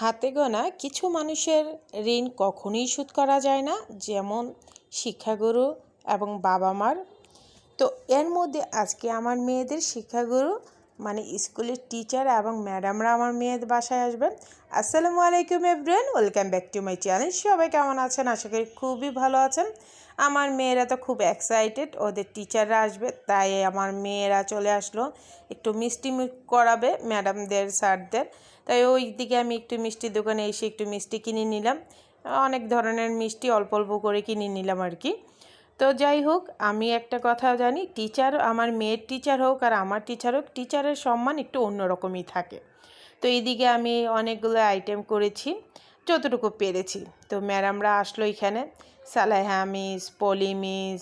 হাতে গোনা কিছু মানুষের ঋণ কখনোই শোধ করা যায় না, যেমন শিক্ষাগুরু এবং বাবা মার। তো এর মধ্যে আজকে আমার মেয়েদের শিক্ষাগুরু মানে স্কুলের টিচার এবং ম্যাডামরা আমার মেয়েদের বাসায় আসবেন। আসসালামু আলাইকুম everyone, welcome back to my channel. সবাই কেমন আছেন? আশা করি খুবই ভালো আছেন। আমার মেয়েরা তো খুব এক্সাইটেড, ওদের টিচাররা আসবে, তাই আমার মেয়েরা চলে আসলো একটু মিষ্টি করাবে ম্যাডামদের স্যারদের। তাই ওই দিকে আমি একটু মিষ্টির দোকানে এসে একটু মিষ্টি কিনে নিলাম। অনেক ধরনের মিষ্টি অল্প অল্প করে কিনে নিলাম আর কি। তো যাই হোক, আমি একটা কথা জানি, টিচার আমার মেয়ের টিচার হোক আর আমার টিচার হোক, টিচারের সম্মান একটু অন্যরকমই থাকে। তো এইদিকে আমি অনেকগুলো আইটেম করেছি যতটুকু পেরেছি। তো ম্যাডামরা আসলো এখানে, Saleha miss, Poly miss,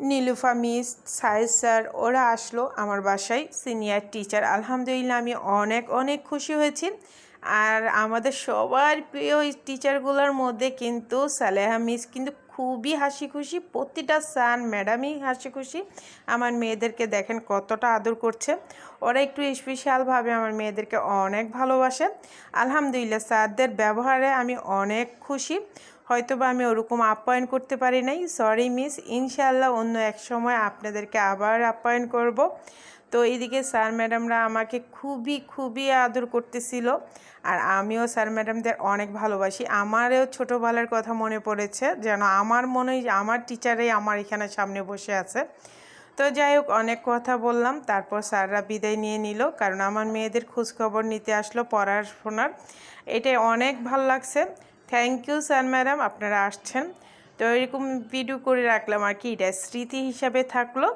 Nilufa miss, সাইজ স্যার, ওরা আসলো আমার বাসায় সিনিয়র টিচার। আলহামদুলিল্লাহ আমি অনেক অনেক খুশি হয়েছি। আর আমাদের সবার প্রিয় টিচারগুলোর মধ্যে কিন্তু সালেহা মিস কিন্তু খুবই হাসি খুশি, প্রতিটা স্যার ম্যাডামই হাসি খুশি। আমার মেয়েদেরকে দেখেন কতটা আদর করছে, ওরা একটু স্পেশালভাবে আমার মেয়েদেরকে অনেক ভালোবাসে। আলহামদুলিল্লাহ স্যারদের ব্যবহারে আমি অনেক খুশি। হয়তোবা আমি ওরকম আপ্যায়ন করতে পারি নাই, সরি মিস। ইনশাআল্লাহ অন্য এক সময় আপনাদেরকে আবার আপ্যায়ন করব। তো এইদিকে স্যার ম্যাডামরা আমাকে খুবই খুবই আদর করতেছিল, আর আমিও স্যার ম্যাডামদের অনেক ভালোবাসি। আমারও ছোটোবেলার কথা মনে পড়েছে, যেন আমার মনে হয় আমার টিচারেই আমার এখানে সামনে বসে আছে। তো যাই হোক, অনেক কথা বললাম, তারপর স্যাররা বিদায় নিয়ে নিল, কারণ আমার মেয়েদের খোঁজখবর নিতে আসলো পড়াশোনার। এটাই অনেক ভালো লাগছে। থ্যাংক ইউ স্যার ম্যাডাম, আপনারা আসছেন। তো এরকম ভিডিও করে রাখলাম আর কি, এটা স্মৃতি হিসাবে থাকলো।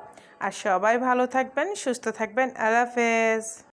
আর সবাই ভালো থাকবেন, সুস্থ থাকবেন। আল্লাহ হাফেজ।